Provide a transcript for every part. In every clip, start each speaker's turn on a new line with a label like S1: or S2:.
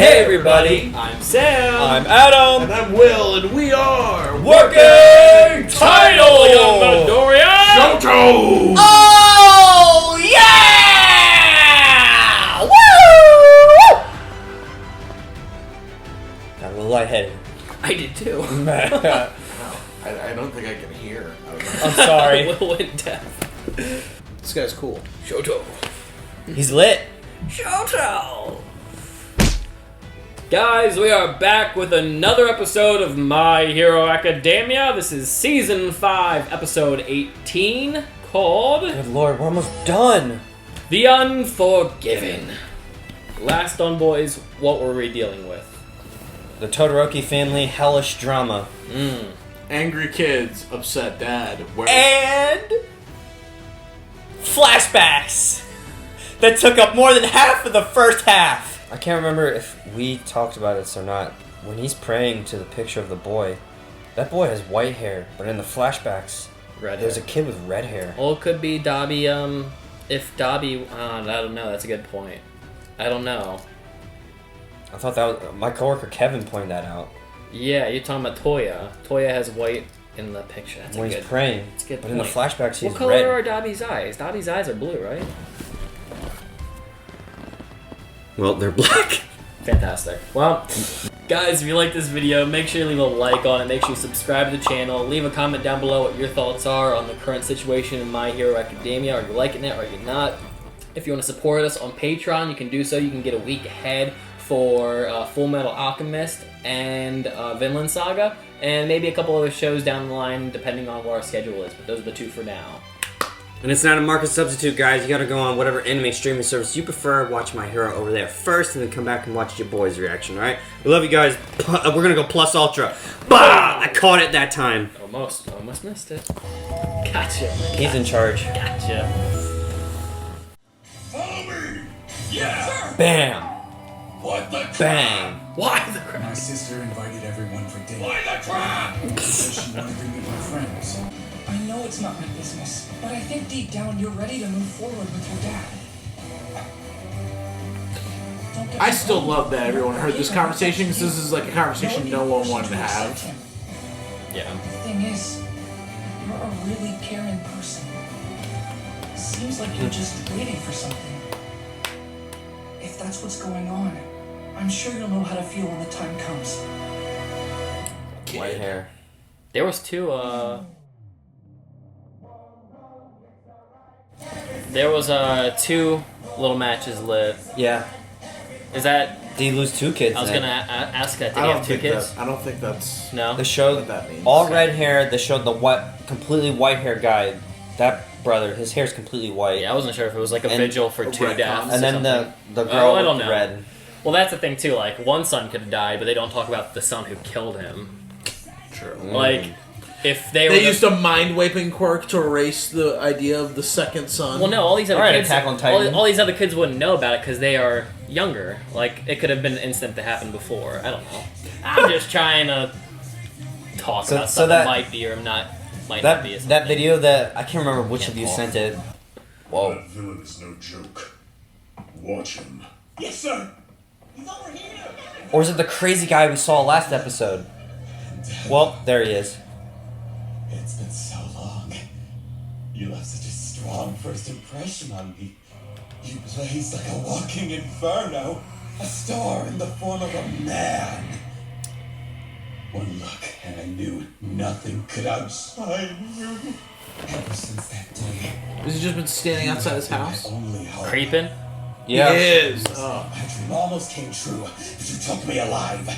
S1: Hey everybody, I'm Sam.
S2: I'm Adam.
S3: And I'm Will, and we are
S1: Working Title!
S3: Shoto!
S1: Oh yeah! Woo!
S2: Got a little lightheaded.
S1: I did too.
S3: I don't think I can hear.
S2: I'm sorry.
S1: Will went deaf.
S3: This guy's cool.
S1: Shoto.
S2: He's lit.
S1: Shoto! Guys, we are back with another episode of My Hero Academia. This is Season 5, Episode 18, called...
S2: Good lord, we're almost done.
S1: The Unforgiven. Last on, boys, what were we dealing with?
S2: The Todoroki family hellish drama.
S3: Angry kids, upset dad.
S2: And... flashbacks that took up more than half of the first half. I can't remember if we talked about this or not. When he's praying to the picture of the boy, that boy has white hair, but in the flashbacks, there's a kid with red hair.
S1: Well, it could be Dobby, if Dobby, I don't know, that's a good point. I don't know.
S2: I thought that was, my coworker Kevin pointed that out.
S1: Yeah, you're talking about Toya. Toya has white in the picture. That's
S2: when
S1: a
S2: he's
S1: good,
S2: praying.
S1: that's a good
S2: but
S1: point.
S2: in the flashbacks, he's
S1: what color
S2: red.
S1: are Dobby's eyes? Dobby's eyes are blue, right?
S2: Well, they're black.
S1: Fantastic. Well, guys, if you like this video, make sure you leave a like on it. Make sure you subscribe to the channel. Leave a comment down below what your thoughts are on the current situation in My Hero Academia. Are you liking it or are you not? If you want to support us on Patreon, you can do so. You can get a week ahead for Full Metal Alchemist and Vinland Saga, and maybe a couple other shows down the line, depending on what our schedule is. But those are the two for now.
S2: And it's not a market substitute, guys. You gotta go on whatever anime streaming service you prefer. Watch My Hero over there first, and then come back and watch your boys' reaction, alright? We love you guys. We're gonna go plus ultra. Bah! I caught it that time.
S1: Almost missed it. Gotcha.
S2: He's in charge.
S1: Gotcha.
S4: Follow me! Yeah!
S2: Bam!
S4: What the crap?
S2: Bang!
S1: Why the crap?
S4: My sister invited everyone for dinner.
S5: Why the crap?
S4: Because she wanted to meet my friends.
S5: I know it's not my business, but I think deep down you're ready to move forward with your dad.
S3: I still love that everyone heard this conversation, because this is like a conversation no one wanted to have.
S1: Yeah.
S5: The thing is, you're a really caring person. Seems like you're just waiting for something. If that's what's going on, I'm sure you'll know how to feel when the time comes.
S2: White hair.
S1: There was two, There was, two little matches lit.
S2: Yeah.
S1: Is that...
S2: Did he lose two kids?
S1: I was
S2: then?
S1: gonna ask that. Did he have two kids?
S3: I don't think that's...
S1: No?
S2: They showed
S3: what that means.
S2: all red hair. They showed the completely white hair guy. That brother, his hair's completely white.
S1: Yeah, I wasn't sure if it was like a vigil for two
S3: retcon.
S1: deaths.
S2: And
S1: or
S2: then
S1: something.
S2: the girl
S1: I don't
S2: with
S1: know.
S2: red.
S1: Well, that's the thing too. Like, one son could have died, but they don't talk about the son who killed him.
S3: True.
S1: Like, if they were...
S3: They used a mind-wiping quirk to erase the idea of the second son.
S1: Well, no, all these other
S2: Alright,
S1: kids...
S2: Attack on Titan.
S1: All these other kids wouldn't know about it because they are younger. Like, it could have been an incident that happened before. I don't know. I'm just trying to talk about something that might be or not be.
S2: That video that... I can't remember which of you sent it. Whoa.
S4: That villain is no joke. Watch him. Yes, sir! He's over here!
S2: Or is it the crazy guy we saw last episode? Well, there he is.
S4: It's been so long. You left such a strong first impression on me. You blazed like a walking inferno. A star in the form of a man. One look and I knew nothing could outshine you. Ever since that day,
S3: Has he just been standing outside his house?
S4: my only hope.
S1: Creeping?
S2: Yeah.
S3: He is.
S4: My dream almost came true, but you took me alive.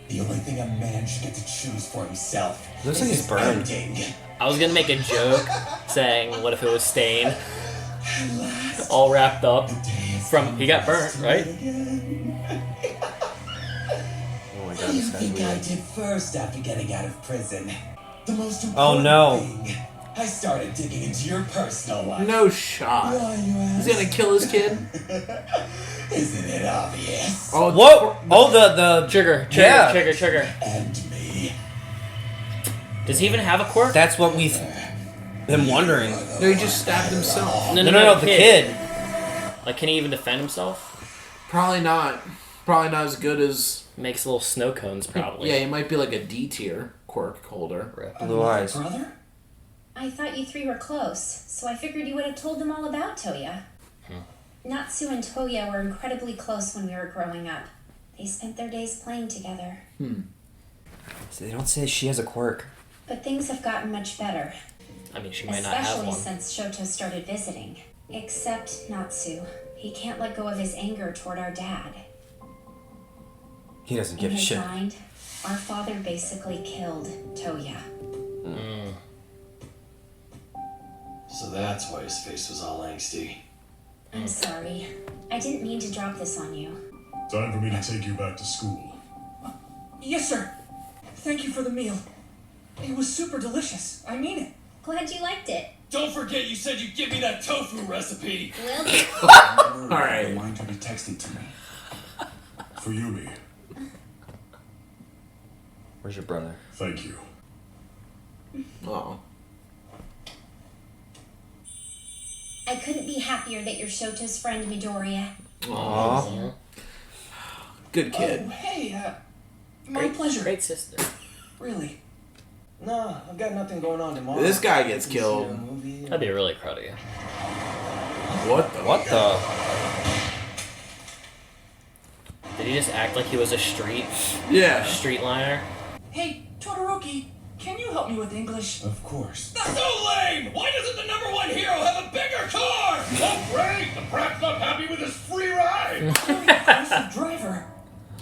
S4: The only thing a man should get to choose for himself
S2: Looks
S4: is
S2: like he's
S4: his
S2: burned.
S4: ending.
S1: I was gonna make a joke saying, what if it was Stain? All wrapped up. He got burnt, right?
S2: Oh my god,
S4: What do you
S2: this guy's
S4: think I
S2: weird.
S4: did first after getting out of prison? The most
S2: Oh,
S4: important
S2: no.
S4: thing. I started digging into your personal life.
S3: No shot.
S4: Why, you
S3: Is
S4: ask?
S3: he gonna kill his kid?
S4: Isn't it obvious?
S3: Oh,
S2: Whoa! Oh, the...
S1: Trigger.
S2: Yeah.
S1: Trigger.
S4: And me.
S1: Does he even have a quirk?
S2: That's what we've been wondering.
S3: No, he just stabbed himself.
S2: No, the kid.
S1: Like, can he even defend himself?
S3: Probably not. Probably not as good as...
S1: Makes little snow cones, probably.
S3: Yeah, he might be like a D tier quirk holder.
S2: Blue eyes.
S5: Brother?
S6: I thought you three were close, so I figured you would have told them all about Toya. Natsu and Toya were incredibly close when we were growing up. They spent their days playing together.
S2: So they don't say she has a quirk.
S6: But things have gotten much better.
S1: I mean, she might not have
S6: Especially
S1: one.
S6: since Shoto started visiting. Except Natsu. He can't let go of his anger toward our dad.
S2: He doesn't
S6: In
S2: give a
S6: his
S2: shit.
S6: mind, our father basically killed Toya.
S7: So that's why his face was all angsty.
S6: I'm sorry. I didn't mean to drop this on you.
S8: Time for me to take you back to school.
S5: Yes, sir. Thank you for the meal. It was super delicious. I mean it.
S6: Glad you liked it.
S7: Don't forget you said you'd give me that tofu recipe!
S6: Will do.
S3: Alright.
S4: Remind her to text it to me.
S8: For Yumi,
S2: Where's your brother?
S8: thank you.
S3: Oh.
S6: I couldn't be happier that you're Shoto's friend, Midoriya.
S2: Aww.
S3: Good kid.
S5: Oh, hey, my pleasure.
S1: Great sister.
S5: Really.
S7: Nah, I've got nothing going on tomorrow.
S3: This guy gets killed.
S1: I'd be really proud of you.
S3: What the?
S2: What the?
S1: Did he just act like he was a street liner?
S5: Hey, Todoroki, can you help me with English?
S4: Of course.
S7: That's so lame! Why doesn't the #1 hero have a bigger car? Oh great! The brat's not happy with his free ride!
S5: Who's the driver?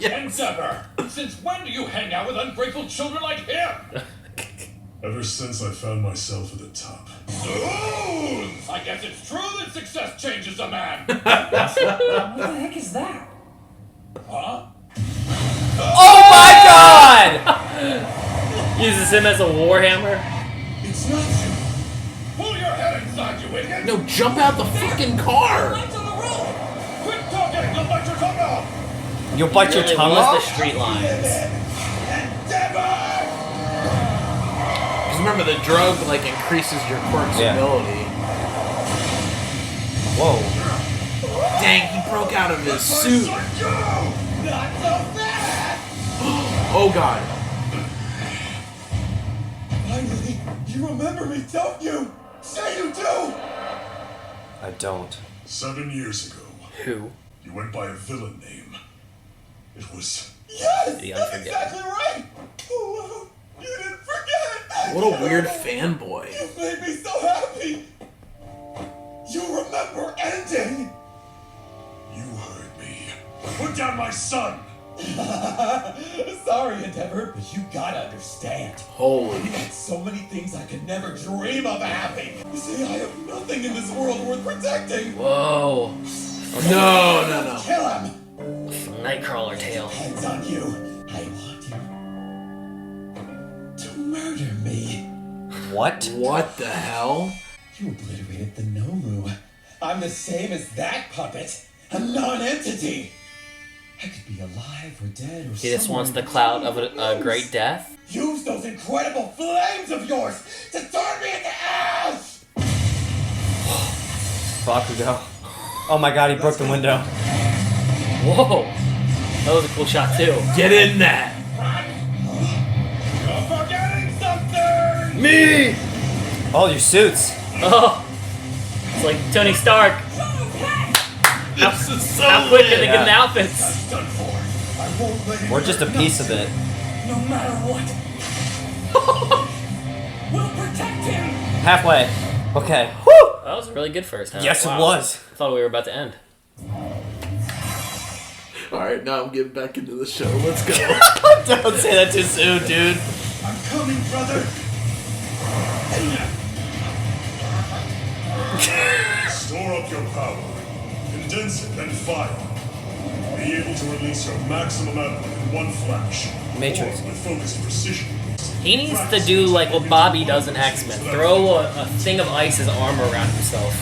S7: Endeavor! Since when do you hang out with ungrateful children like him?
S8: Ever since I found myself at the top.
S7: Zoons! I guess it's true that success changes a man!
S5: What the heck is that?
S7: Huh?
S1: Oh my god! Uses him as a warhammer.
S4: It's not you.
S7: Pull your head inside, you idiot!
S3: No, jump out the fucking car!
S5: Lights on the road!
S7: Quit talking! You'll bite your tongue off!
S2: You'll bite your
S1: Really
S2: tongue
S1: was
S2: off?
S1: the street lines.
S7: Endeavor!
S3: Because remember, the drug, like, increases your quirk's
S2: Yeah.
S3: ability.
S2: Whoa.
S3: Dang, he broke out of his suit.
S7: Not so fast!
S3: Oh god.
S4: Finally, you remember me, don't you? Say you do!
S2: I don't.
S8: 7 years ago,
S1: Who?
S8: you went by a villain name. It was...
S4: Yes!
S1: The
S4: That's
S1: Unforgiven.
S4: exactly right! Oh, you didn't forget!
S3: What a weird fanboy.
S4: You made me so happy! You remember ending!
S8: You heard me. Put down my son!
S4: Sorry, Endeavor, but you gotta understand.
S3: Holy.
S4: I had so many things I could never dream of having. You see, I have nothing in this world worth protecting.
S1: Whoa.
S3: No.
S4: Kill him!
S1: Nightcrawler tail.
S4: Hands on you. I want you to murder me.
S2: What?
S3: What the hell?
S4: You obliterated the Nomu. I'm the same as that puppet. A non-entity. I could be alive or dead or
S1: He just
S4: somewhere
S1: wants the
S4: in
S1: clout of
S4: between.
S1: a great death.
S4: Use those incredible flames of yours to turn me into ash!
S2: Bakugo. Oh my god, he broke the window.
S1: Whoa. That was a cool shot too.
S3: Get in that.
S7: You're forgetting something!
S1: Me!
S2: Oh, your suits.
S1: Oh. It's like Tony Stark.
S3: This is so
S1: How quick can they
S3: lit.
S1: get in the outfits?
S4: That's done for. I won't let it
S2: Or just a piece of it.
S5: No matter what. We'll protect him!
S2: Halfway. Okay. Woo!
S1: That was a really good first half.
S2: Yes,
S1: Wow.
S2: it was.
S1: I thought we were about to end.
S3: Alright, now I'm getting back into the show. Let's go.
S2: Don't say that too soon, dude.
S4: I'm coming, brother.
S8: Store up your power. Condense it, then fire. Be able to release your maximum output in one flash.
S2: Matrix.
S8: Or with focused precision.
S1: He needs to do like what Bobby does in X-Men. Throw a thing of ice as armor around himself.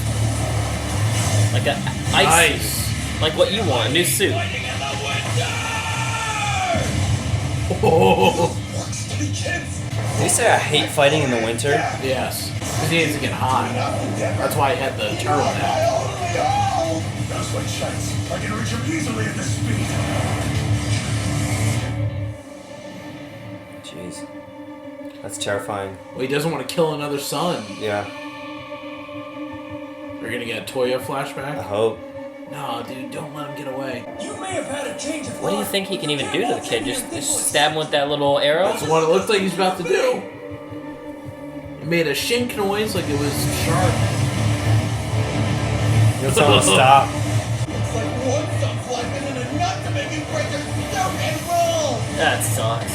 S1: Like a ice suit. Like what you want, a new suit.
S3: Oh.
S4: Steady, kids.
S2: Did you say I hate fighting in the winter?
S3: Yes. Because he needs to get hot. That's why he had the turtleneck.
S4: My only hope.
S8: Now's my chance. I can reach him easily at this speed.
S2: jeez. That's terrifying.
S3: Well, he doesn't want to kill another son.
S2: Yeah.
S3: We're gonna get a Toya flashback.
S2: I hope.
S3: No, dude, don't let him get away.
S5: You may have had a change of
S1: What do you think he can even do to the kid? Just stab him with that little arrow?
S3: That's what it looks like he's about to do. It made a shink noise like it was sharp.
S2: You'll tell him to stop.
S4: It's like one subflight and a nut to make it break their stomach and roll!
S1: That sucks.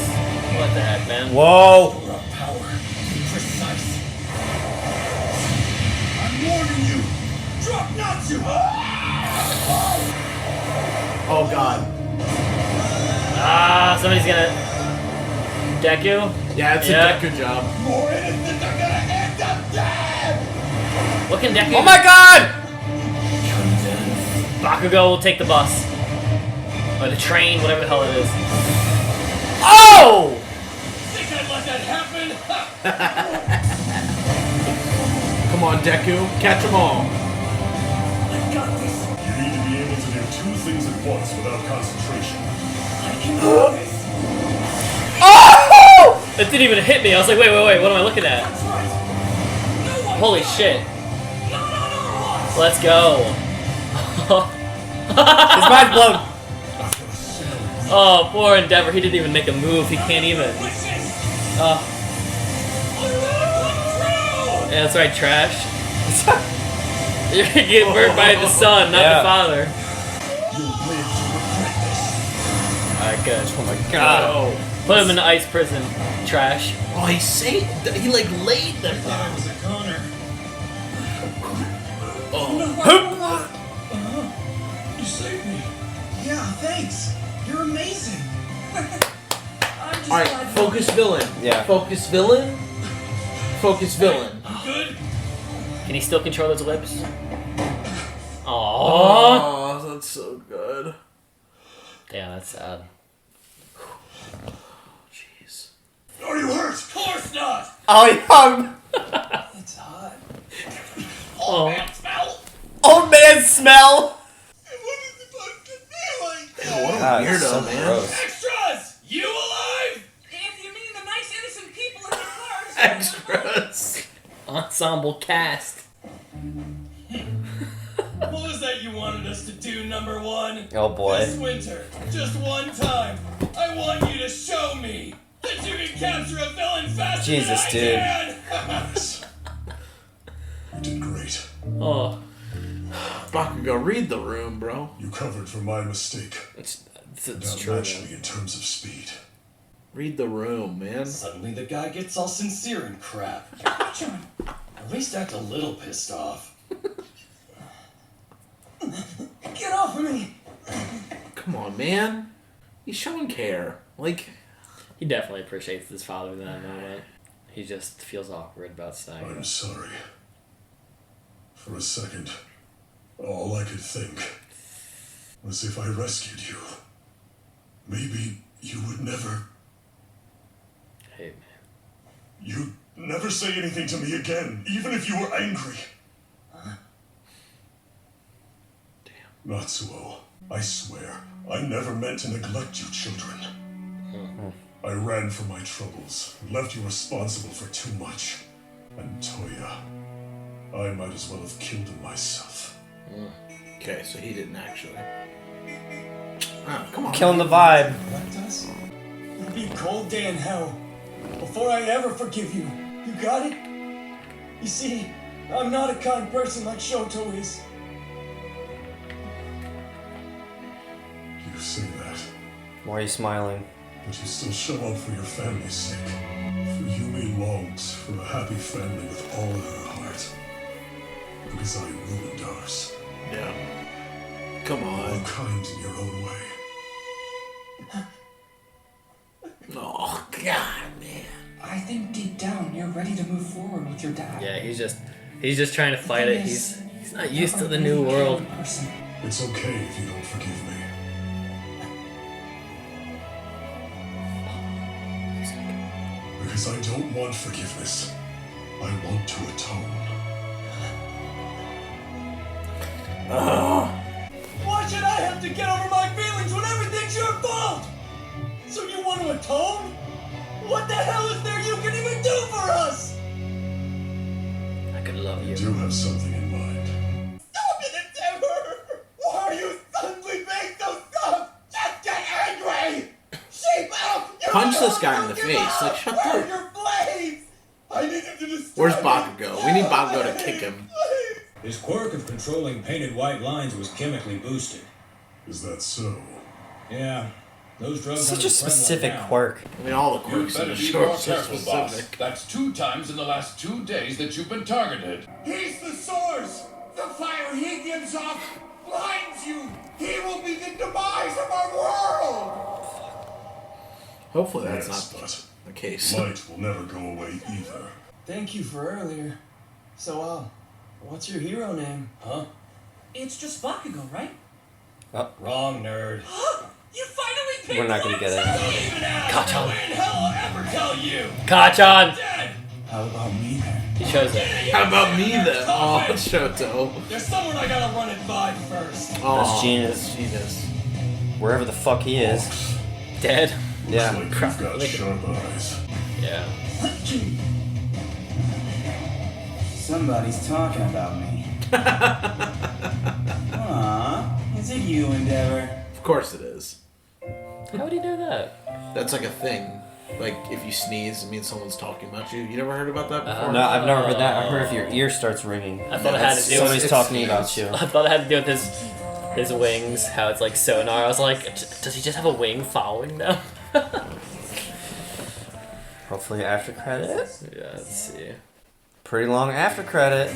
S1: What the heck, man?
S2: Whoa!
S4: Raw power. Precise. I'm warning you! Drop Natsu!
S3: Oh god.
S1: Ah, somebody's gonna... Deku?
S3: Yeah, it's
S1: Yeah.
S3: a Deku job.
S4: More innocents are gonna end up dead!
S1: What can Deku
S2: Oh my god!
S1: Bakugo will take the bus. Or the train, whatever the hell it is.
S2: Oh!
S7: Think I'd let that happen?
S3: Come on, Deku. Catch them all.
S5: I got this.
S8: You need to be able to do two things at once without concentration.
S5: I can do this.
S2: Oh!
S1: It didn't even hit me. I was like, wait, what am I looking at?
S5: That's right. No one
S1: Holy shit.
S5: Not on our watch.
S1: Let's go.
S2: His mind's blown.
S1: Oh, poor Endeavor. He didn't even make a move. He can't even. Oh. Yeah, that's right, trash. You're gonna get burnt by the son, not the father.
S4: You'll live to regret this.
S1: Alright, good.
S2: Oh my god.
S3: Oh.
S1: Put him in the ice prison. Trash.
S3: Oh, he like laid them
S4: I
S3: down.
S4: was a goner.
S5: You saved me.
S4: Yeah, thanks. You're amazing.
S5: I'm just
S3: Alright,
S5: glad
S3: focus villain.
S2: Yeah.
S3: Focus villain. Focus villain.
S7: Good?
S1: Can he still control his lips? Aww.
S3: Oh, that's so good.
S1: Damn, that's sad.
S3: Jeez.
S8: Are you hurt?
S7: Of course not!
S2: Oh, yeah.
S5: It's hot.
S1: Oh.
S7: Smell!
S2: Old man smell.
S4: It wasn't supposed to be like that.
S3: What a
S2: God,
S3: weirdo,
S2: it's so
S3: man.
S2: gross.
S7: Extras! You alive?
S5: If you mean the nice innocent people in the cars.
S3: Extras.
S1: Ensemble cast.
S7: What was that you wanted us to do, number one?
S2: Oh boy.
S7: This winter, just one time, I want you to show me that you can capture a villain faster
S2: Jesus,
S7: than I
S2: dude.
S7: can!
S8: You did great.
S1: Oh.
S3: Bakugo, read the room, bro.
S8: You covered for my mistake.
S1: It's
S8: And
S1: true.
S8: outmatched me in terms of speed.
S3: Read the room, man.
S7: Suddenly the guy gets all sincere and crap.
S5: John.
S7: At least act a little pissed off.
S5: Get off of me.
S3: Come on, man. He's showing care. Like,
S1: He definitely appreciates his father in that moment. He just feels awkward about saying
S8: I'm
S1: it.
S8: sorry. For a second, all I could think was if I rescued you, maybe you would never...
S1: Hey, man.
S8: You'd never say anything to me again, even if you were angry. Natsuo, I swear, I never meant to neglect you children. I ran from my troubles, left you responsible for too much. And Toya, I might as well have killed him myself.
S3: okay, so he didn't actually. Ah, come on.
S2: Killing the vibe.
S5: Left us? It'll be a cold day in hell before I ever forgive you. You got it? You see, I'm not a kind person like Shoto is.
S8: You say that,
S2: Why are you smiling?
S8: but you still show up for your family's sake. For Yumi longs for a happy family with all of her heart. Because I ruined ours.
S3: Yeah. Come
S8: All
S3: on.
S8: kind in your own way.
S3: Oh, God, man.
S5: I think deep down you're ready to move forward with your dad.
S1: Yeah, he's just trying to fight it. He's not used to the
S5: You're a
S1: new
S5: really
S1: world.
S5: caring person.
S8: It's okay if you don't forgive me. Because I don't want forgiveness. I want to atone.
S5: Why should I have to get over my feelings when everything's your fault? So you want to atone?
S7: What the hell is there you can even do for us?
S1: I could love
S8: You
S1: you.
S8: do have something in mind.
S7: Stop it, Endeavor! Why are you suddenly being so soft? Just get angry! Shape up!
S3: Punch this guy in the face. Like, shut
S7: Where are
S3: up.
S7: your blades? I need him to destroy
S3: Where's
S7: me.
S3: Bakugo? We need Bakugo to kick him.
S9: His quirk of controlling painted white lines was chemically boosted.
S8: Is that so?
S9: Yeah, those drugs
S2: Such
S9: aren't
S2: a
S9: as prevalent
S2: specific
S9: now.
S2: quirk.
S3: I mean, all the
S7: You
S3: quirks in
S7: better
S3: the
S7: be
S3: show
S7: more
S3: are so
S7: careful, boss.
S3: specific.
S7: That's 2 times in the last 2 days that you've been targeted. He's the source! The fire he gives off blinds you! He will be the demise of our world!
S3: Hopefully that's
S8: Yes,
S3: not
S8: but
S3: the case.
S8: light will never go away either.
S5: Thank you for earlier. So, what's your hero name?
S9: Huh?
S5: It's just Bakugo, right?
S9: Wrong, nerd.
S5: You finally picked
S2: We're not gonna get it.
S7: Don't even ask! No way in hell I'll ever tell you!
S1: Kachan!
S7: Dead!
S9: How about me then?
S1: He shows it.
S3: How about me then? Oh, Shoto.
S7: There's someone I gotta run it by first.
S3: Oh,
S2: That's Genius.
S3: Genius.
S2: Wherever the fuck he is.
S1: Dead?
S2: Yeah.
S8: Looks like you've got sharp eyes.
S1: Yeah.
S9: Somebody's talking about me. Aw, is it you, Endeavor?
S3: Of course it is.
S1: How would he know that?
S3: That's like a thing. Like, if you sneeze, it means someone's talking about you. You never heard about that before?
S2: No, I've never heard that. I heard if your ear starts ringing.
S1: I thought it had to do with
S2: Somebody's talking about you.
S1: I thought it had to do with his wings, how it's like sonar. I was like, does he just have a wing following them?
S2: Hopefully after credit.
S1: Yeah, let's see.
S2: Pretty long after credit.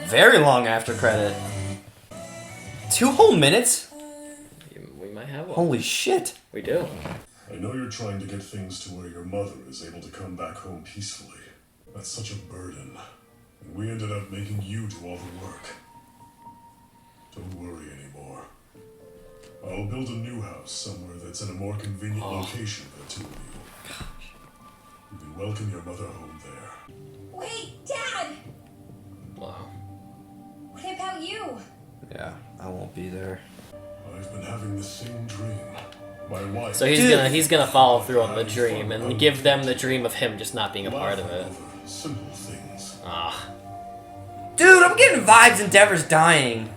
S2: Very long after credit. 2 whole minutes?
S1: We might have one.
S2: Holy shit.
S1: We do.
S8: I know you're trying to get things to where your mother is able to come back home peacefully. That's such a burden. And we ended up making you do all the work. Don't worry anymore. I'll build a new house somewhere that's in a more convenient location for the 2 of you. You can welcome your mother home there.
S6: Wait, Dad!
S1: Wow.
S6: What about you?
S2: Yeah, I won't be there.
S8: I've been having the same dream. My wife.
S1: So he's gonna follow through on the dream and give them the dream of him just not being a part of it.
S8: Simple things.
S1: Ah.
S2: Dude, I'm getting vibes Endeavor's dying.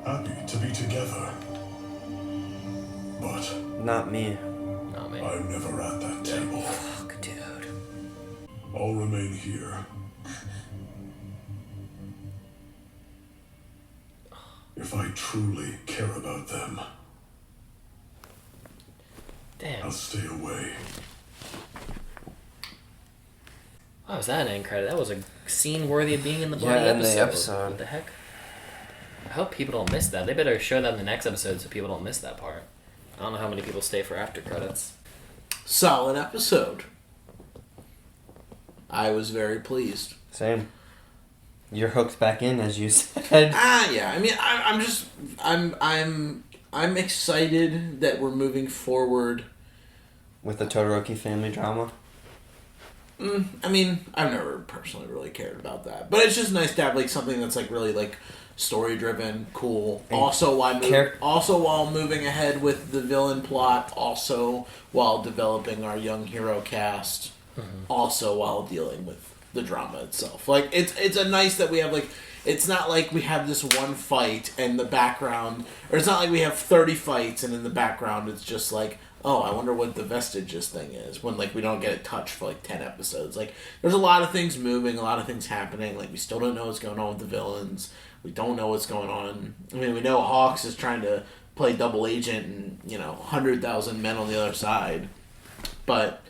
S8: Happy to be together. But
S2: Not me.
S1: Not me.
S8: I'm never at that table.
S2: Fuck, dude.
S8: I'll remain here. If I truly care about them,
S1: Damn.
S8: I'll stay away.
S1: Wow, was that an end credit? That was a scene worthy of being in the bloody
S2: Yeah, in
S1: episode.
S2: the episode.
S1: What the heck? I hope people don't miss that. They better show that in the next episode so people don't miss that part. I don't know how many people stay for after credits.
S3: Solid episode. I was very pleased.
S2: Same. You're hooked back in, as you said.
S3: Yeah. I mean, I'm excited that we're moving forward.
S2: With the Todoroki family drama.
S3: I mean, I've never personally really cared about that, but it's just nice to have like something that's like really like story driven, cool.
S2: And
S3: Also, while moving ahead with the villain plot. Also, while developing our young hero cast. Also, while dealing with the drama itself. Like it's a nice that we have like. It's not like we have this one fight and the background, or it's not like we have 30 fights and in the background it's just like, oh, I wonder what the Vestiges thing is, when like we don't get it touched for like 10 episodes. Like there's a lot of things moving, a lot of things happening. Like we still don't know what's going on with the villains. We don't know what's going on. I mean, we know Hawks is trying to play double agent and 100,000 men on the other side. But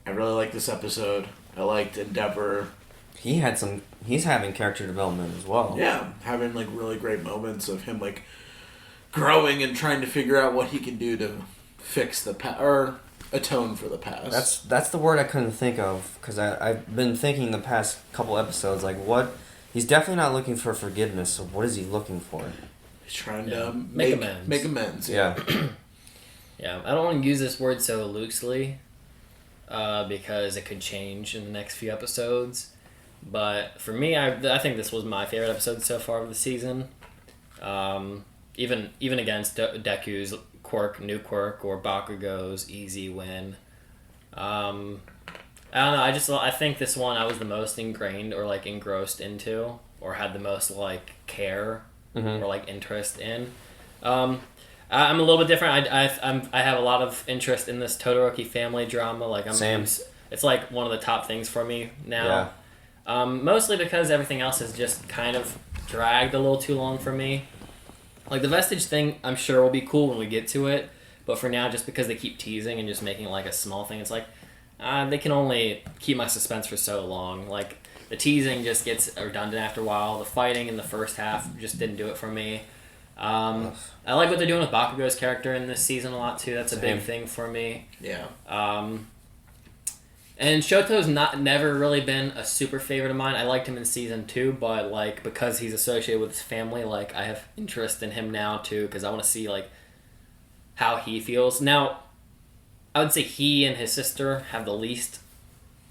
S3: I really like this episode. I liked Endeavor.
S2: He's having character development as well.
S3: Yeah, having like really great moments of him like growing and trying to figure out what he can do to fix the past or atone for the past.
S2: That's the word I couldn't think of, because I've been thinking the past couple episodes, like what he's definitely not looking for forgiveness. So what is he looking for?
S3: He's trying to
S1: make amends.
S3: Make amends.
S2: Yeah.
S1: Yeah, I don't want to use this word so loosely because it could change in the next few episodes. But for me, I think this was my favorite episode so far of the season. Even against Deku's new quirk, or Bakugo's easy win. I don't know. I think this one I was the most ingrained or like engrossed into, or had the most like care or like interest in. I'm a little bit different. I have a lot of interest in this Todoroki family drama. Like it's like one of the top things for me now. Yeah. Mostly because everything else has just kind of dragged a little too long for me. Like the Vestige thing, I'm sure will be cool when we get to it. But for now, just because they keep teasing and just making it like a small thing, it's like they can only keep my suspense for so long. Like the teasing just gets redundant after a while. The fighting in the first half just didn't do it for me. I like what they're doing with Bakugo's character in this season a lot too. That's a big thing for me.
S3: Yeah.
S1: And Shoto's never really been a super favorite of mine. I liked him in season 2, but like because he's associated with his family, like I have interest in him now too because I want to see like how he feels. Now, I would say he and his sister have the least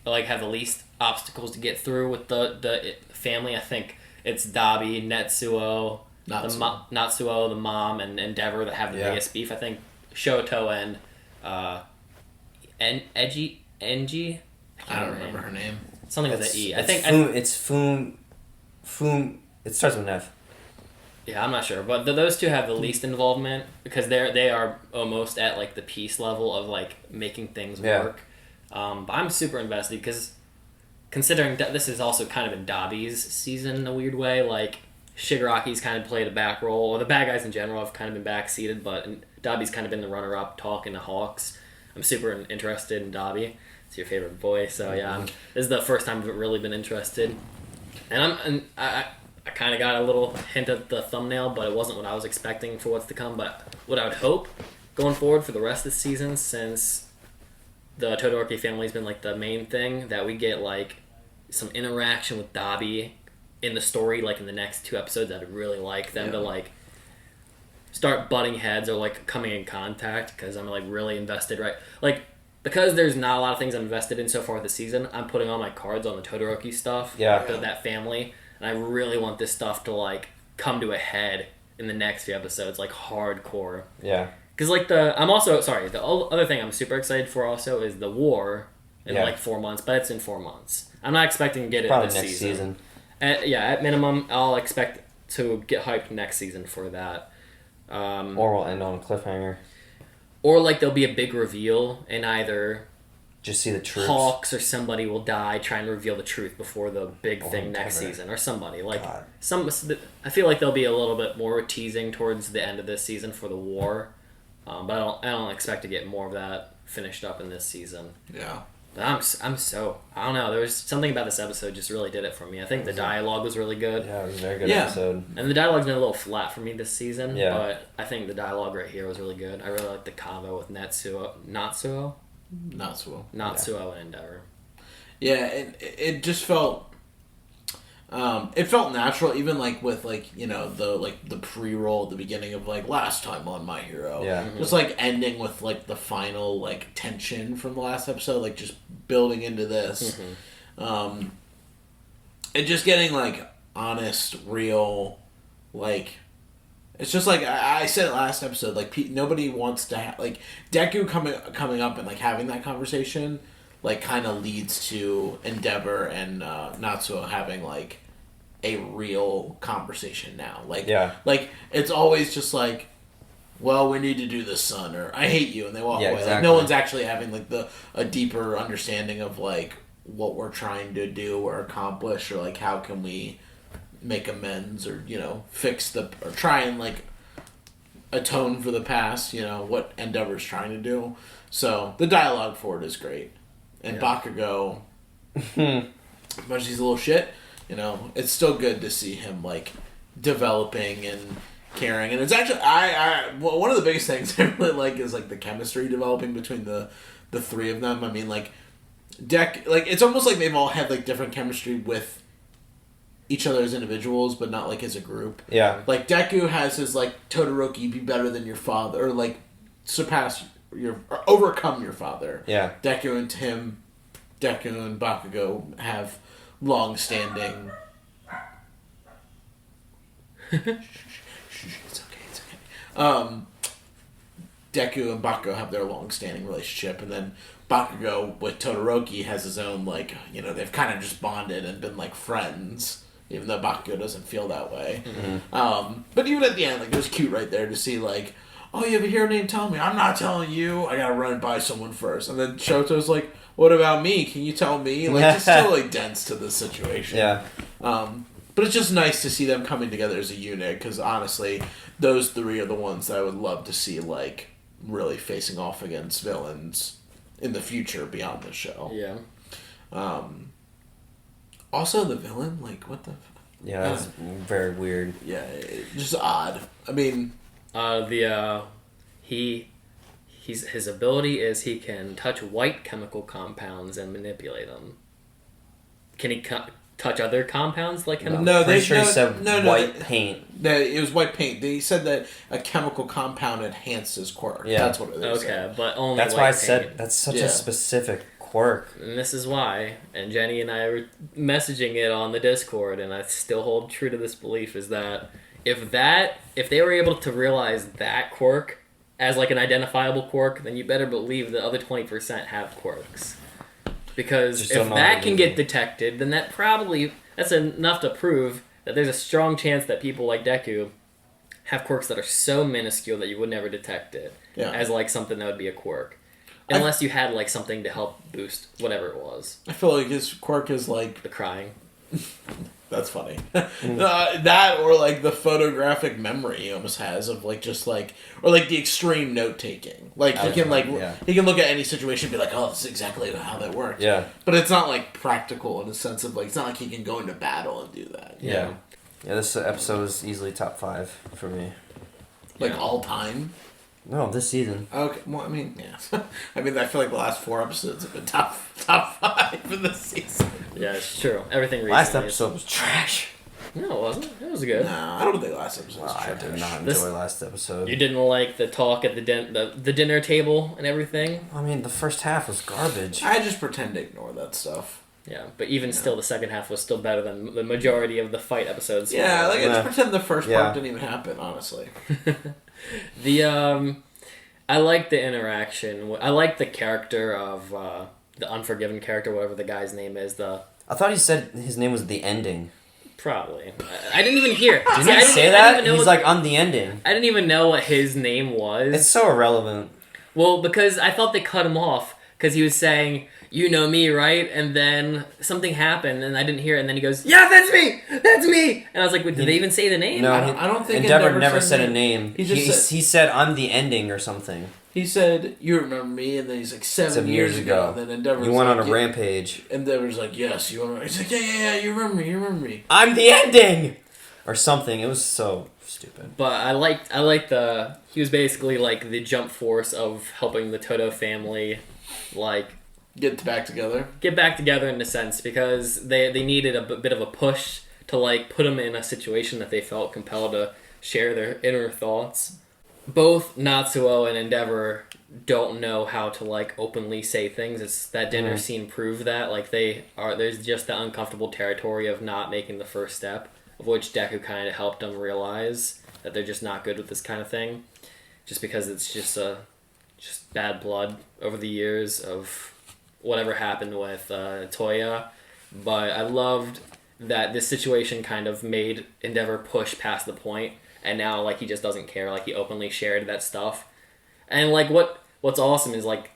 S1: obstacles to get through with the family. I think it's Dabi, Natsuo, Natsuo, the mom, and Endeavor that have the biggest beef. I think Shoto and Enji.
S3: I don't remember her name.
S1: Something with an E. I think
S2: it's Fum. It starts with an F.
S1: Yeah, I'm not sure, but those two have the least involvement because they are almost at like the peace level of like making things work. But I'm super invested because considering that this is also kind of in Dabi's season in a weird way, like Shigaraki's kind of played a back role, or the bad guys in general have kind of been backseated, but Dabi's kind of been the runner-up talking to Hawks. I'm super interested in Dabi. It's your favorite boy, so yeah, this is the first time I've really been interested, and I kind of got a little hint at the thumbnail, but it wasn't what I was expecting for what's to come. But what I would hope going forward for the rest of the season, since the Todoroki family's been like the main thing, that we get like some interaction with Dabi in the story, like in the next 2 episodes. I'd really like them to like start butting heads or like coming in contact because I'm like really invested, right? Like because there's not a lot of things I'm invested in so far this season, I'm putting all my cards on the Todoroki stuff, that family. And I really want this stuff to, like, come to a head in the next few episodes, like, hardcore.
S2: Yeah.
S1: Because, like, the other thing I'm super excited for also is the war in, like, 4 months, but it's in 4 months. I'm not expecting to get it
S2: probably
S1: this
S2: next season.
S1: At minimum, I'll expect to get hyped next season for that.
S2: Or we'll end on a cliffhanger.
S1: Or, like, there'll be a big reveal and either
S2: just see the truth.
S1: Hawks or somebody will die trying to reveal the truth before the big thing next season, or somebody like I feel like there'll be a little bit more teasing towards the end of this season for the war, but I don't expect to get more of that finished up in this season.
S3: Yeah,
S1: but I'm so I don't know. There was something about this episode just really did it for me. I think the dialogue was really good.
S2: Yeah, it was a very good episode.
S1: And the dialogue's been a little flat for me this season.
S2: Yeah.
S1: But I think the dialogue right here was really good. I really like the convo with Natsuo and Endeavor.
S3: Yeah, it just felt it felt natural, even like with like the pre-roll at the beginning of like last time on My Hero.
S2: Yeah,
S3: just like ending with like the final like tension from the last episode, like just building into this, and just getting like honest, real, like. It's just like I said it last episode. Like nobody wants to like Deku coming up and like having that conversation, like kind of leads to Endeavor and Natsuo having like a real conversation now. Like it's always just like, well, we need to do this, son, or I hate you, and they walk away.
S2: Exactly.
S3: Like no one's actually having like a deeper understanding of like what we're trying to do or accomplish, or like how can we make amends, or fix or try and like atone for the past, what Endeavor's trying to do. So the dialogue for it is great, and Bakugo, as much as he's a little shit, it's still good to see him like developing and caring. And it's actually one of the biggest things I really like is like the chemistry developing between the three of them. I mean, like it's almost like they've all had like different chemistry with each other as individuals, but not like as a group.
S2: Yeah.
S3: Like Deku has his like Todoroki be better than your father, or like or overcome your father.
S2: Yeah.
S3: Deku and Bakugo have long-standing. It's okay. Deku and Bakugo have their long-standing relationship, and then Bakugo with Todoroki has his own, like, you know, they've kind of just bonded and been, like, friends, even though Bakugo doesn't feel that way. But even at the end, like, it was cute right there to see, like, oh, you have a hero name, tell me. I'm not telling you. I gotta run by someone first. And then Shoto's like, what about me? Can you tell me? Like, it's totally dense to this situation.
S2: Yeah.
S3: But it's just nice to see them coming together as a unit, because honestly, those three are the ones that I would love to see, like, really facing off against villains in the future beyond the show.
S1: Yeah.
S3: Also, the villain, like, what the...
S2: Yeah, that's very weird.
S3: Yeah, just odd. I mean...
S1: His ability is he can touch white chemical compounds and manipulate them. Can he touch other compounds like chemical?
S2: No, he said white paint.
S3: It was white paint. They said that a chemical compound enhanced his quirk.
S2: Yeah.
S3: That's what it is.
S1: Okay, but only
S2: That's
S1: white
S2: why I
S1: paint.
S2: said that's such a specific quirk.
S1: And this is why, and Jenny and I were messaging it on the Discord, and I still hold true to this belief, is that if they were able to realize that quirk as like an identifiable quirk, then you better believe the other 20% have quirks. Because if that can get detected, then that's enough to prove that there's a strong chance that people like Deku have quirks that are so minuscule that you would never detect it as like something that would be a quirk. Unless you had like something to help boost whatever it was.
S3: I feel like his quirk is like...
S1: The crying.
S3: That's funny. That or like the photographic memory he almost has of like just like, or like the extreme note taking. Like he can he can look at any situation and be like, oh, this is exactly how that works.
S2: Yeah.
S3: But it's not like practical in the sense of like, it's not like he can go into battle and do that.
S2: Yeah. Yeah, this episode is easily top 5 for me.
S3: Like all time?
S2: No, this season.
S3: Okay, well, I mean, yeah. I mean, I feel like the last 4 episodes have been top 5 in this season.
S1: Yeah, it's true. Everything recently.
S2: Last episode was trash.
S1: No, it wasn't. It was good.
S3: No, I don't think last episode was trash.
S2: I did not enjoy last episode.
S1: You didn't like the talk at the dinner table and everything?
S2: I mean, the first half was garbage.
S3: I just pretend to ignore that stuff.
S1: Yeah, but even still, the second half was still better than the majority of the fight episodes.
S3: Yeah, like I just pretend the first part didn't even happen, honestly.
S1: I like the interaction. I like the character of the Unforgiven character, whatever the guy's name is.
S2: I thought he said his name was The Ending.
S1: Probably. I didn't even hear.
S2: Did he say that? He's like, on the ending.
S1: I didn't even know what his name was.
S2: It's so irrelevant.
S1: Well, because I thought they cut him off because he was saying, you know me, right? And then something happened and I didn't hear it. And then he goes, yeah, that's me! That's me! And I was like, did they even say the name?
S2: No,
S3: I don't think
S2: Endeavor never said a name.
S3: He
S2: said, I'm the ending or something.
S3: He said, you remember me? And then he's like, 7 years ago. Then Endeavor's
S2: you went
S3: like,
S2: on a rampage.
S3: Endeavor's like, yes, you remember me. He's like, yeah, you remember me.
S2: I'm the ending! Or something. It was so stupid.
S1: But I liked he was basically like the jump force of helping the Toto family, like...
S3: Get back together
S1: in a sense, because they needed a bit of a push to like put them in a situation that they felt compelled to share their inner thoughts. Both Natsuo and Endeavor don't know how to like openly say things. It's that dinner scene proved that like there's just the uncomfortable territory of not making the first step, of which Deku kind of helped them realize that they're just not good with this kind of thing, just because it's just bad blood over the years of whatever happened with Toya. But I loved that this situation kind of made Endeavor push past the point, and now like he just doesn't care. Like he openly shared that stuff, and like what's awesome is like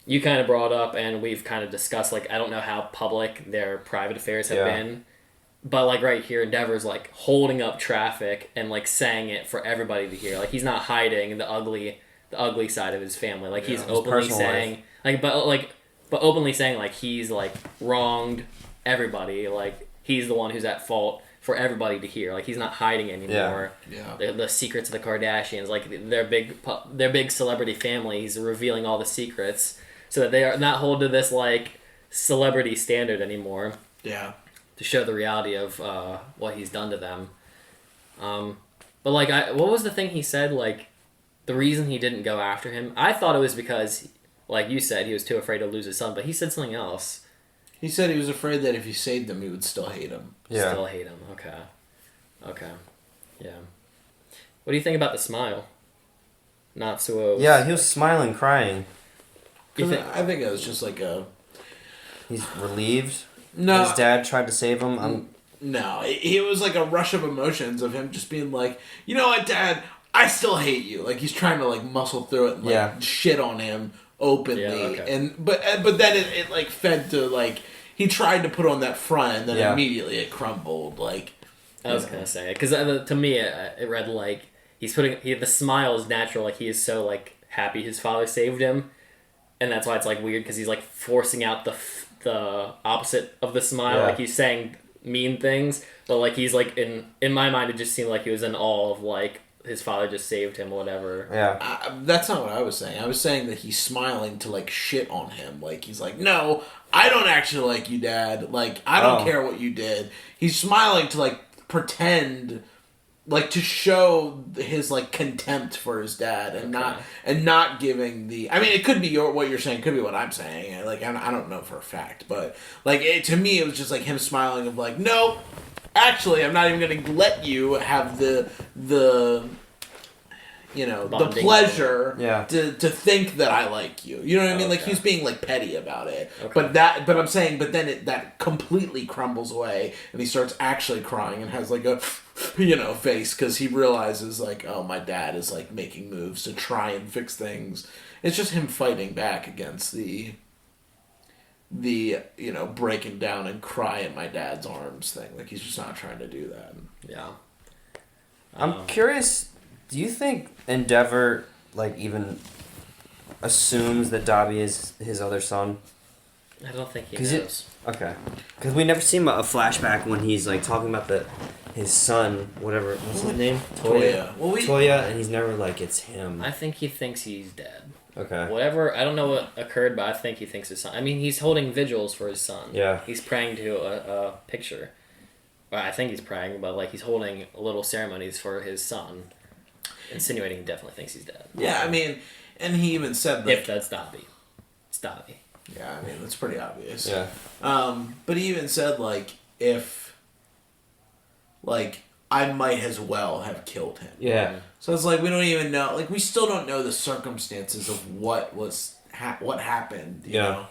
S1: you kind of brought up and we've kind of discussed, like I don't know how public their private affairs have been, but like right here Endeavor's like holding up traffic and like saying it for everybody to hear. Like he's not hiding the ugly side of his family. Like he's openly saying but openly saying like he's like wronged everybody. Like he's the one who's at fault for everybody to hear. Like he's not hiding anymore. The secrets of the Kardashians, like their big celebrity family, he's revealing all the secrets so that they are not held to this like celebrity standard anymore.
S3: Yeah.
S1: To show the reality of what he's done to them. But like what was the thing he said, like the reason he didn't go after him? I thought it was because, like you said, he was too afraid to lose his son, but he said something else.
S3: He said he was afraid that if he saved him, he would still hate him.
S2: Yeah.
S1: Still hate him. Okay. Yeah. What do you think about the smile? Natsuo.
S2: Yeah, he was smiling, crying.
S3: I think it was just like a...
S2: He's relieved.
S3: No.
S2: His dad tried to save him.
S3: No, it was like a rush of emotions of him just being like, you know what, Dad, I still hate you. Like, he's trying to, like, muscle through it and, like, shit on him openly.
S1: Yeah, okay.
S3: And but then it, like, fed to, like, he tried to put on that front, and then immediately it crumbled. Like,
S1: I was gonna say, because to me, it read like the smile is natural. Like, he is so, like, happy his father saved him. And that's why it's, like, weird, because he's, like, forcing out the opposite of the smile.
S2: Yeah.
S1: Like, he's saying mean things, but, like, he's, like, in my mind, it just seemed like he was in awe of, like, his father just saved him or whatever.
S2: Yeah.
S3: That's not what I was saying. I was saying that he's smiling to, like, shit on him. Like, he's like, no, I don't actually like you, Dad. Like, I don't care what you did. He's smiling to, like, pretend... like, to show his, like, contempt for his dad and not giving the... I mean, it could be what you're saying, could be what I'm saying. Like, I don't know for a fact, but, like, to me, it was just, like, him smiling of, like, no, actually, I'm not even going to let you have the you know,
S1: Bonding.
S3: the pleasure
S2: to
S3: think that I like you. You know what I mean? Like, he's being, like, petty about it. Okay. But I'm saying, but then that completely crumbles away, and he starts actually crying and has, like, a... you know, face, because he realizes, like, oh, my dad is, like, making moves to try and fix things. It's just him fighting back against the you know, breaking down and cry in my dad's arms thing. Like, he's just not trying to do that.
S1: Yeah.
S2: I'm curious, do you think Endeavor, like, even assumes that Dabi is his other son?
S1: I don't think he knows.
S2: Okay. Because we never see him a flashback when he's, like, talking about his son, whatever, what's his name?
S3: Toya.
S2: Toya, and he's never like, it's him.
S1: I think he thinks he's dead.
S2: Okay.
S1: Whatever, I don't know what occurred, but I think he thinks his son... I mean, he's holding vigils for his son.
S2: Yeah.
S1: He's praying to a picture. Well, I think he's praying, but, like, he's holding little ceremonies for his son. Insinuating he definitely thinks he's dead.
S3: Yeah, I mean, and he even said... like,
S1: if that's Dabi. It's Dabi.
S3: Yeah, I mean, that's pretty obvious.
S2: Yeah.
S3: But he even said, like, if... like, I might as well have killed him.
S2: Yeah.
S3: So it's like, we don't even know, like, we still don't know the circumstances of what was, what happened, you know?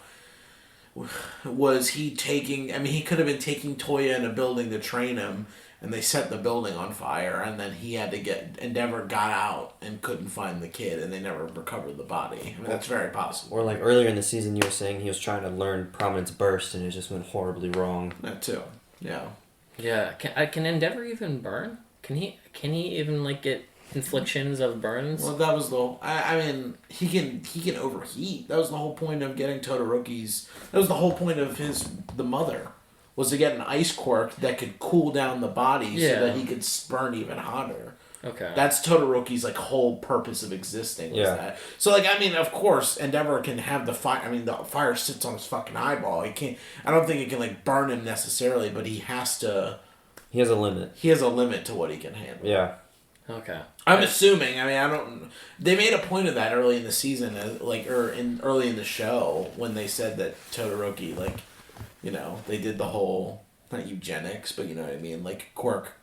S3: Was he taking, I mean, he could have been taking Toya in a building to train him, and they set the building on fire, and then he had to Endeavor got out and couldn't find the kid, and they never recovered the body. I mean, that's very possible.
S2: Or, like, earlier in the season, you were saying he was trying to learn Prominence Burst, and it just went horribly wrong.
S3: That too, yeah.
S1: Yeah, can Endeavor even burn? Can he even, like, get inflictions of burns?
S3: Well, that was the... I mean, he can overheat. That was the whole point of getting Todoroki's... That was the whole point of the mother, was to get an ice quirk that could cool down the body so that he could burn even hotter. Okay. That's Todoroki's, like, whole purpose of existing, was that. So, like, I mean, of course, Endeavor can have the fire... I mean, the fire sits on his fucking eyeball. He can't... I don't think it can, like, burn him necessarily, but he has to...
S2: He has a limit.
S3: He has a limit to what he can handle.
S2: Yeah.
S1: Okay.
S3: I'm assuming. I mean, I don't... They made a point of that early in the season, like, or early in the show, when they said that Todoroki, like, you know, they did the whole... Not eugenics, but you know what I mean? Like, quirk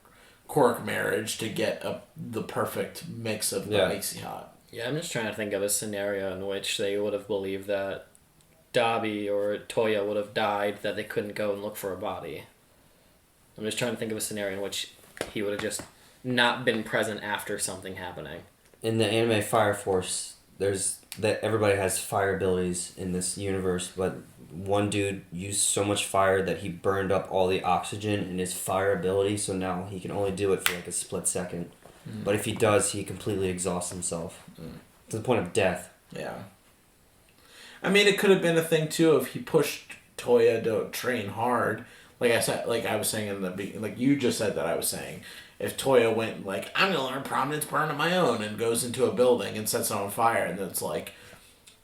S3: marriage to get the perfect mix of the icy hot.
S1: Yeah, I'm just trying to think of a scenario in which they would have believed that Dabi or Toya would have died, that they couldn't go and look for a body. I'm just trying to think of a scenario in which he would have just not been present after something happening.
S2: In the anime Fire Force, everybody has fire abilities in this universe, but one dude used so much fire that he burned up all the oxygen in his fire ability, so now he can only do it for like a split second. But if he does, he completely exhausts himself to the point of death.
S3: Yeah. I mean, it could have been a thing too if he pushed Toya to train hard. Like I said, like I was saying in the beginning, like you just said that I was saying, if Toya went like, I'm gonna learn Prominence Burn on my own, and goes into a building and sets it on fire, and then it's like,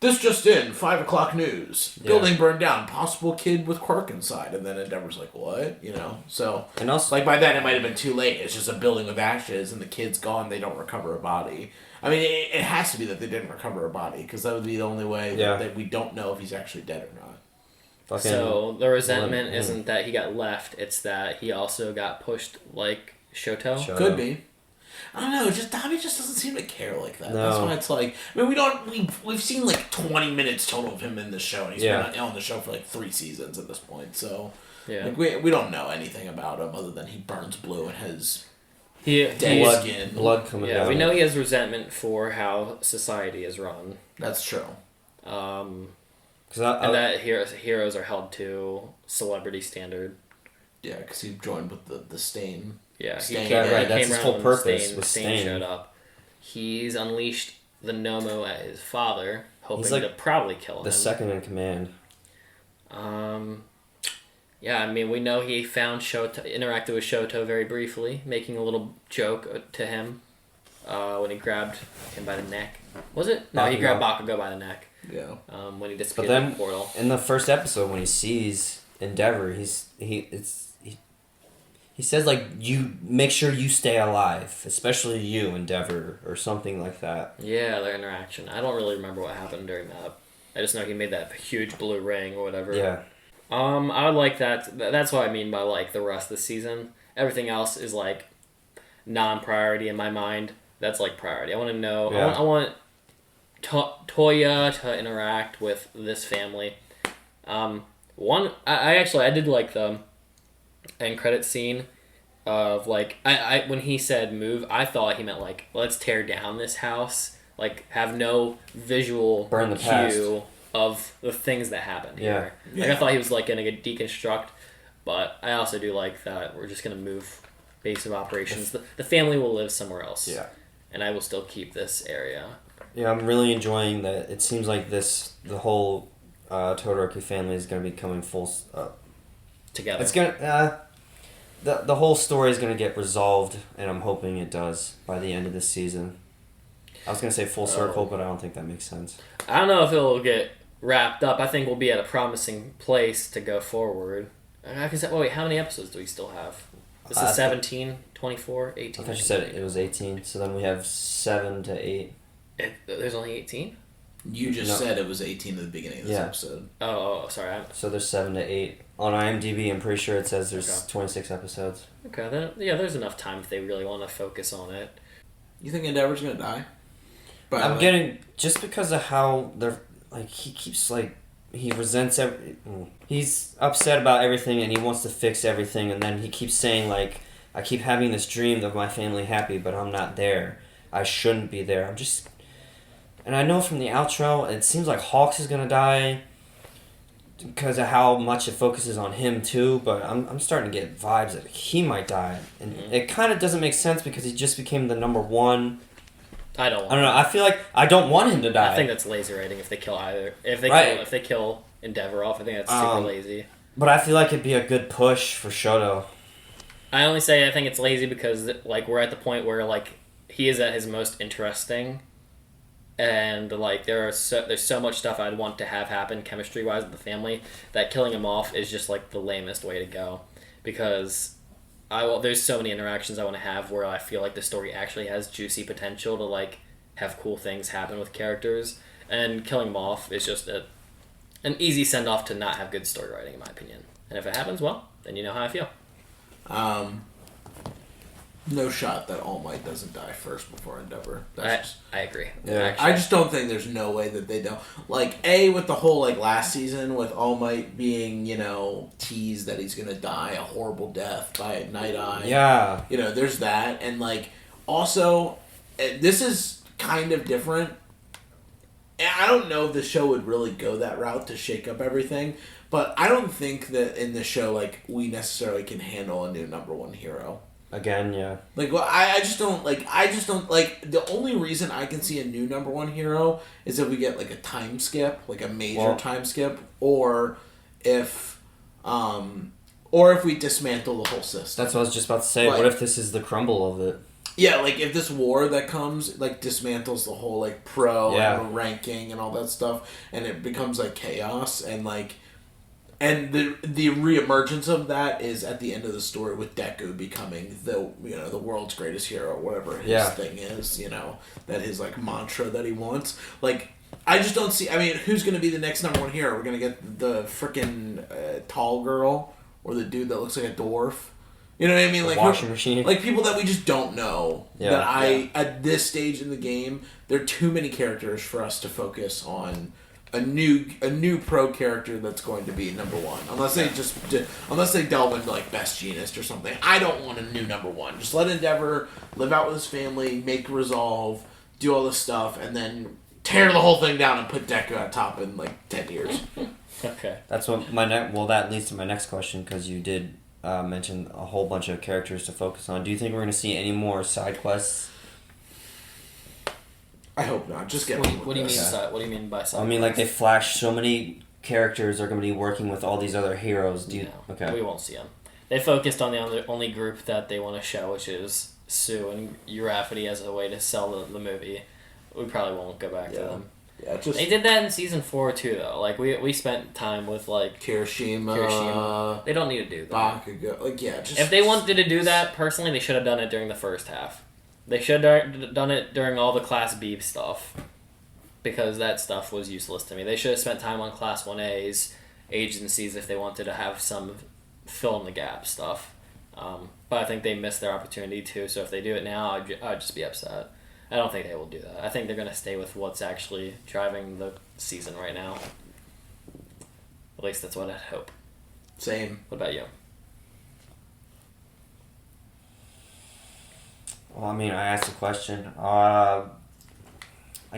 S3: this just in, 5 o'clock news, building burned down, possible kid with quirk inside, and then Endeavor's like, what? You know, so
S2: and also,
S3: like by then it might have been too late. It's just a building with ashes, and the kid's gone. They don't recover a body. I mean, it has to be that they didn't recover a body, because that would be the only way that we don't know if he's actually dead or not.
S1: So the resentment isn't that he got left; it's that he also got pushed like Shoto.
S3: Could be. I don't know. Just Dobby just doesn't seem to care like that.
S2: No.
S3: That's why it's like. I mean, we've seen like 20 minutes total of him in the show, and he's been on the show for like 3 seasons at this point. So like, we don't know anything about him other than he burns blue and has dead skin,
S2: blood coming down.
S1: We know he has resentment for how society is run.
S3: That's true.
S1: And that heroes are held to celebrity standard.
S3: Yeah, because he joined with the Stain.
S1: Yeah,
S3: Stain.
S2: That's his whole purpose.
S1: Stain showed up. He's unleashed the Nomo at his father, hoping to probably kill him.
S2: The second in command.
S1: Yeah, I mean, we know he found interacted with Shoto very briefly, making a little joke to him when he grabbed him by the neck. Was it? No, he grabbed Bakugo by the neck.
S3: Yeah.
S1: When he disappeared in the portal.
S2: In the first episode, when he sees Endeavor, he says, like, you make sure you stay alive, especially you, Endeavor, or something like that.
S1: Yeah, their interaction. I don't really remember what happened during that. I just know he made that huge blue ring or whatever.
S2: Yeah.
S1: I would like that. That's what I mean by, like, the rest of the season. Everything else is, like, non-priority in my mind. That's, like, priority. I want to know... Yeah. I want Toya to interact with this family. I did like the end credit scene of like when he said move, I thought he meant like let's tear down this house, like have no visual
S2: burn the past
S1: of the things that happened here. Like, I thought he was like gonna deconstruct, but I also do like that we're just gonna move base of operations. The family will live somewhere else. Yeah, and I will still keep this area.
S2: Yeah, I'm really enjoying that. It seems like the whole Todoroki family is going to be coming full
S1: together.
S2: It's gonna the whole story is going to get resolved, and I'm hoping it does by the end of this season. I was going to say full circle, but I don't think that makes sense.
S1: I don't know if it'll get wrapped up. I think we'll be at a promising place to go forward. Wait, how many episodes do we still have? This is 17, 24, 18.
S2: I thought you said it was 18, so then we have 7 to 8.
S1: There's only 18?
S3: You just said it was 18 at the beginning of this episode.
S1: Oh, sorry.
S2: So there's 7 to 8. On IMDb, I'm pretty sure it says there's 26 episodes.
S1: Okay, then there's enough time if they really want to focus on it.
S3: You think Endeavor's going to die?
S2: I'm getting... Just because of how they're... Like, he keeps, like... He resents he's upset about everything and he wants to fix everything, and then he keeps saying, like, I keep having this dream of my family happy, but I'm not there. I shouldn't be there. I'm just... And I know from the outro, it seems like Hawks is going to die because of how much it focuses on him too, but I'm starting to get vibes that he might die. And it kind of doesn't make sense because he just became the number 1. I don't know. I feel like I don't want him to die.
S1: I think that's lazy writing if they kill either. If they kill Endeavor off, I think that's super lazy.
S2: But I feel like it'd be a good push for Shoto.
S1: I only say I think it's lazy because like we're at the point where like he is at his most interesting, and like there's so much stuff I'd want to have happen chemistry wise with the family that killing him off is just like the lamest way to go, because there's so many interactions I want to have where I feel like the story actually has juicy potential to like have cool things happen with characters, and killing him off is just an easy send off to not have good story writing in my opinion. And if it happens, well, then you know how I feel.
S3: No shot that All Might doesn't die first before Endeavor.
S1: I agree.
S3: Yeah. I just don't think there's no way that they don't. Like, with the whole, like, last season with All Might being, teased that he's going to die a horrible death by Night Eye.
S2: Yeah.
S3: There's that. And, like, also, this is kind of different. I don't know if the show would really go that route to shake up everything, but I don't think that in the show, like, we necessarily can handle a new number 1 hero.
S2: Again, yeah.
S3: Like, well, I just don't, the only reason I can see a new number 1 hero is if we get, like, a time skip, like a major time skip, or if we dismantle the whole system.
S2: That's what I was just about to say. Like, what if this is the crumble of it?
S3: Yeah, like, if this war that comes, like, dismantles the whole, like, pro and ranking and all that stuff, and it becomes, like, chaos, and, like... And the reemergence of that is at the end of the story with Deku becoming the world's greatest hero, whatever his thing is, that his like mantra that he wants. Like, I just don't see. I mean, who's going to be the next number 1 hero? We're going to get the freaking tall girl or the dude that looks like a dwarf. You know what I mean? Like
S2: washing machine.
S3: like people that we just don't know.
S2: Yeah.
S3: That at this stage in the game, there are too many characters for us to focus on a new pro character that's going to be number one. Unless they delve into like Best Jeanist or something. I don't want a new number one. Just let Endeavor live out with his family, make Resolve, do all this stuff, and then tear the whole thing down and put Deku on top in like 10 years.
S1: Okay.
S2: That's what that leads to my next question, because you did mention a whole bunch of characters to focus on. Do you think we're going to see any more side quests?
S3: I hope not. Just get
S1: What
S3: on with
S1: do you
S3: this.
S1: mean? What do you mean by side?
S2: I mean, like they flash so many characters are going to be working with all these other heroes. Do you?
S1: No,
S2: Okay.
S1: we won't see them. They focused on the only group that they want to show, which is Sue and Urafity as a way to sell the movie. We probably won't go back to them.
S3: Yeah, just
S1: They did that in season 4 too, though. Like we spent time with like
S3: Kirishima.
S1: They don't need to do that.
S3: Bakugo. Like just
S1: If they wanted to do that, personally, they should have done it during the first half. They should have done it during all the Class B stuff, because that stuff was useless to me. They should have spent time on Class 1A's agencies if they wanted to have some fill in the gap stuff. But I think they missed their opportunity too. So if they do it now, I'd just be upset. I don't think they will do that. I think they're going to stay with what's actually driving the season right now. At least that's what I'd hope.
S3: Same.
S1: What about you?
S2: Well, I mean, I asked a question. I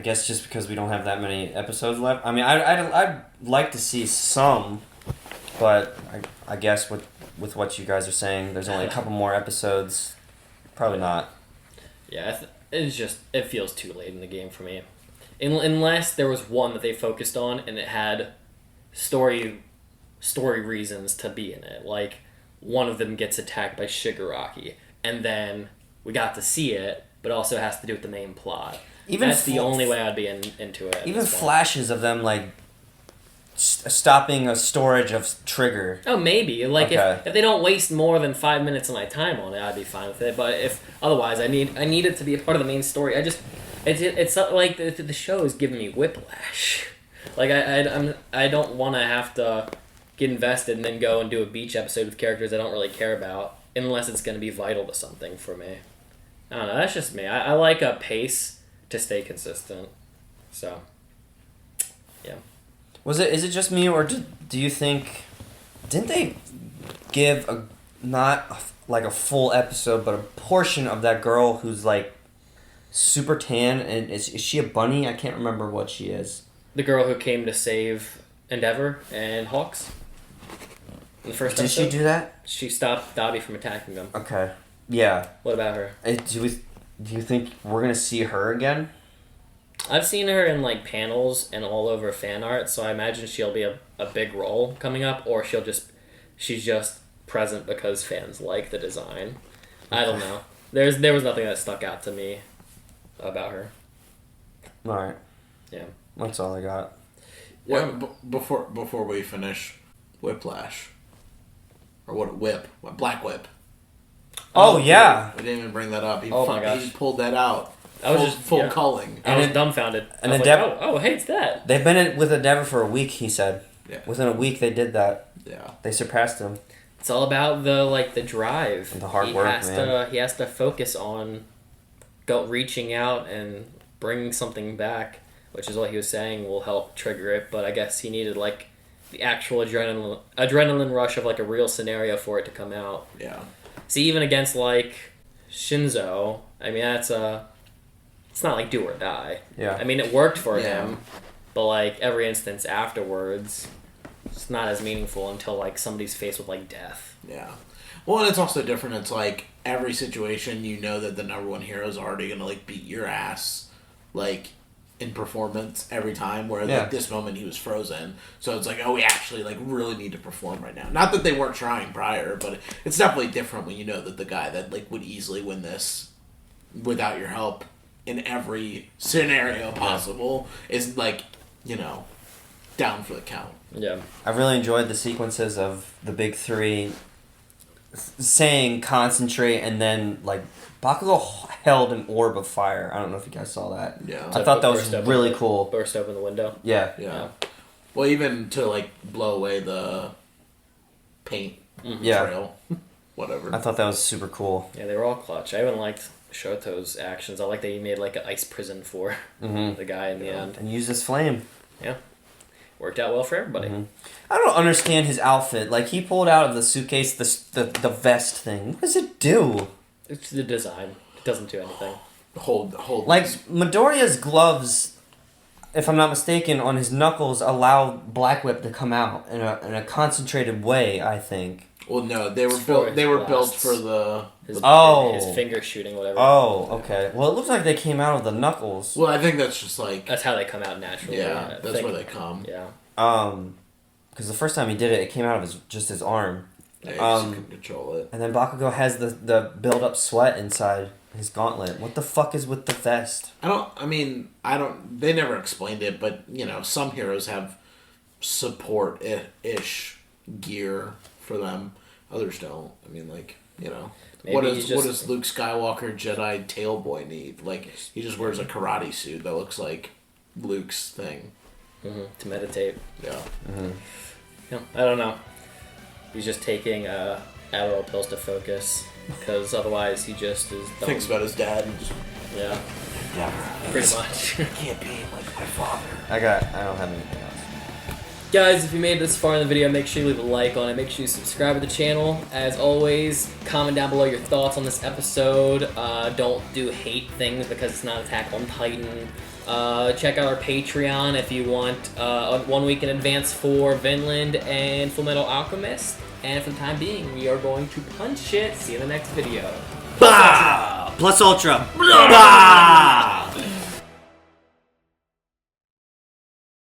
S2: guess just because we don't have that many episodes left. I mean, I'd like to see some, but I guess with what you guys are saying, there's only a couple more episodes. Probably not.
S1: Yeah, it feels too late in the game for me. Unless there was one that they focused on and it had story reasons to be in it. Like, one of them gets attacked by Shigaraki, and then we got to see it, but also has to do with the main plot. That's the only way I'd be into it.
S2: Even flashes of them, like, stopping a storage of Trigger.
S1: Oh, maybe. Like,
S2: Okay.
S1: if they don't waste more than 5 minutes of my time on it, I'd be fine with it. But if otherwise, I need it to be a part of the main story. It's not like the show is giving me whiplash. Like, I don't want to have to get invested and then go and do a beach episode with characters I don't really care about, unless it's going to be vital to something for me. I don't know. That's just me. I like a pace to stay consistent. So, yeah.
S2: Is it just me, or do you think, didn't they give not like a full episode, but a portion of that girl who's like super tan, and is she a bunny? I can't remember what she is.
S1: The girl who came to save Endeavor and Hawks in the first episode.
S2: Did she do that?
S1: She stopped Dobby from attacking them.
S2: Okay. Yeah.
S1: What about her?
S2: Do you think we're gonna see her again?
S1: I've seen her in like panels and all over fan art, so I imagine she'll be a big role coming up, or she's just present because fans like the design. I don't know. There was nothing that stuck out to me about her.
S2: All right.
S1: Yeah.
S2: That's all I got.
S3: Before we finish, Whiplash, or what Black Whip.
S2: Oh yeah.
S3: We didn't even bring that up.
S1: My gosh.
S3: He pulled that out.
S1: I was just
S3: full culling.
S1: I was dumbfounded.
S2: And
S1: I was like, hey, it's that.
S2: They've been with Endeavor for a week, he said.
S3: Yeah.
S2: Within a week they did that.
S3: Yeah.
S2: They surpassed him.
S1: It's all about the drive.
S2: And the hard work, man.
S1: He has to focus on reaching out and bringing something back, which is what he was saying will help trigger it. But I guess he needed like the actual adrenaline rush of like a real scenario for it to come out.
S3: Yeah.
S1: See, even against like Shinzo, I mean it's not like do or die.
S2: Yeah.
S1: I mean, it worked for him, but like every instance afterwards, it's not as meaningful until like somebody's faced with like death.
S3: Yeah. Well, and it's also different. It's like every situation, you know that the number one hero is already gonna like beat your ass, like in performance every time. Where like this moment he was frozen, so it's like, oh, we actually like really need to perform right now. Not that they weren't trying prior, but it's definitely different when you know that the guy that like would easily win this without your help in every scenario possible is like, down for the count.
S1: Yeah.
S2: I really enjoyed the sequences of the big three saying concentrate, and then like Bakugo held an orb of fire. I don't know if you guys saw that.
S3: Yeah.
S2: I thought that was really cool.
S1: Burst open the window.
S2: Yeah.
S3: Yeah. Well, even to like blow away the paint trail. whatever.
S2: I thought that was super cool.
S1: Yeah, they were all clutch. I even liked Shoto's actions. I like that he made like an ice prison for the guy in the end.
S2: And used his flame.
S1: Yeah. Worked out well for everybody.
S2: I don't understand his outfit. Like, he pulled out of the suitcase the vest thing. What does it do?
S1: It's the design. It doesn't do anything.
S3: Hold.
S2: Like, Midoriya's gloves, if I'm not mistaken, on his knuckles allow Black Whip to come out in a concentrated way, I think.
S3: Well, no, they were
S1: It's
S3: built.
S1: for
S3: They were
S1: his
S3: built
S1: blasts.
S3: for the.
S1: His finger shooting, whatever.
S2: Oh, okay. Well, it looks like they came out of the knuckles.
S3: Well, I think that's just like.
S1: That's how they come out naturally.
S3: Yeah, that's where they come.
S1: Yeah.
S2: Because the first time he did it, it came out of his arm.
S3: Yeah, you just couldn't control it.
S2: And then Bakugo has the build-up sweat inside his gauntlet. What the fuck is with the vest?
S3: They never explained it, but, some heroes have support-ish gear for them. Others don't. What does Luke Skywalker Jedi Tailboy need? Like, he just wears a karate suit that looks like Luke's thing.
S1: To meditate.
S3: Yeah.
S1: Yeah, I don't know. He's just taking Adderall pills to focus, because otherwise he just is dumb.
S3: Thinks about his dad and just...
S1: Yeah.
S2: Yeah.
S1: Pretty much.
S3: Can't be like my father.
S2: I don't have anything else.
S1: Guys, if you made it this far in the video, make sure you leave a like on it. Make sure you subscribe to the channel. As always, comment down below your thoughts on this episode. Don't do hate things because it's not Attack on Titan. Check out our Patreon if you want 1 week in advance for Vinland and Fullmetal Alchemist. And for the time being, we are going to punch it. See you in the next video.
S2: Bah! Plus Ultra. Bah!